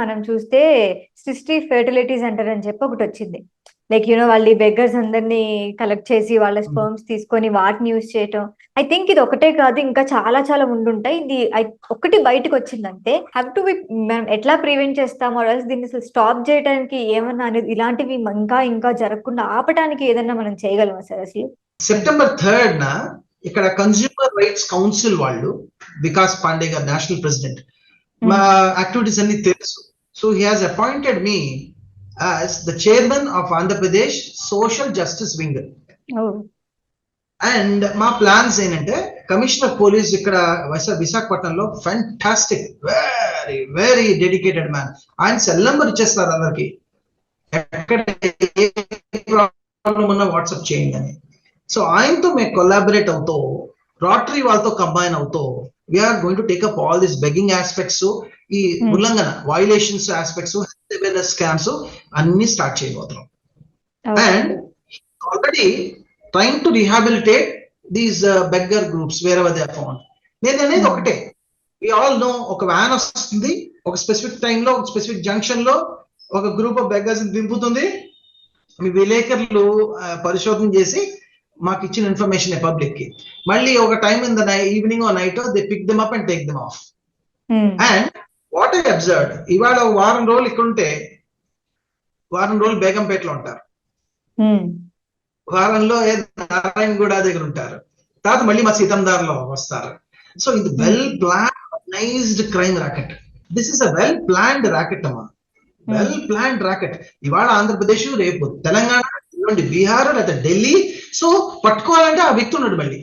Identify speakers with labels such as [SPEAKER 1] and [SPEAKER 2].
[SPEAKER 1] మనం చూస్తే సిస్టీ fertility centre అని చెప్పి ఒకటి వచ్చింది. లైక్ వాళ్ళు ఈ బెగ్గర్స్ అందరినీ కలెక్ట్ చేసి వాళ్ళ స్పర్మ్స్ తీసుకొని వాటిని యూజ్ చేయటం. ఐ థింక్ ఇది ఒకటే కాదు, ఇంకా చాలా చాలా ఉండుంటాయి. ఇది ఒకటి బయటకు వచ్చిందంటే హ్యావ్ టు బి, మనం ఎట్లా ప్రివెంట్ చేస్తామో దీన్ని అసలు స్టాప్ చేయడానికి ఏమన్నా అనేది ఇలాంటివి ఇంకా ఇంకా జరగకుండా ఆపడానికి ఏదన్నా మనం చేయగలమా సార్ అసలు?
[SPEAKER 2] సెప్టెంబర్ 3rd ఇక్కడ కన్స్యూమర్ రైట్స్ కౌన్సిల్ వాళ్ళు, వికాస్ పాండే గారు నేషనల్ ప్రెసిడెంట్, మా యాక్టివిటీస్ అన్ని తెలుసు. So he has appointed me as the chairman of Andhra Pradesh Social Justice Wing. And మా ప్లాన్స్ ఏంటంటే కమిషనర్ పోలీస్ ఇక్కడ విశాఖపట్నంలో fantastic, very very dedicated man. ఆయన సెల్ నెంబర్ ఇచ్చేస్తారు అందరికి, ఎక్కడ ఏ ప్రాబ్లం ఉన్నా వాట్సాప్ చేయండి అని. సో ఆయనతో మేము కొలాబరేట్ అవుతూ రోటరీ వాళ్ళతో కంబైన్ అవుతూ we are going to take up all this begging aspects, ఈ ఉల్లంఘన వైలేషన్స్ ఆస్పెక్ట్స్, అవేర్నెస్ స్కామ్స్ అన్ని స్టార్ట్ చేయబోతున్నాం. And already trying to rehabilitate these beggar groups wherever they are found. నేను అనేది ఒకటే, we all know ఒక వ్యాన్ వస్తుంది ఒక స్పెసిఫిక్ టైంలో ఒక స్పెసిఫిక్ జంక్షన్ లో ఒక గ్రూప్ ఆఫ్ బెగ్గర్స్ దింపుతుంది. మీ విలేకరులు పరిశోధన చేసి మాకు ఇచ్చిన ఇన్ఫర్మేషన్ పబ్లిక్ కి, మళ్ళీ ఒక time in the evening or night they pick them up and take them off. And what I observed, ఇవాళ వారం రోజులు ఇక్కడ ఉంటే వారం రోజులు బేగంపేటలో ఉంటారు, వారంలో నారాయణగూడ దగ్గర ఉంటారు, తర్వాత మళ్ళీ మా సీతందార్లో వస్తారు. సో ఇది well planned crime racket. This is a well planned racket అమ్మా, వెల్ ప్లాన్డ్ ర్యాకెట్. ఇవాళ ఆంధ్రప్రదేశ్, రేపు తెలంగాణ, బీహార్ లేదా ఢిల్లీ. సో పట్టుకోవాలంటే ఆ వ్యక్తి ఉన్నాడు మళ్ళీ.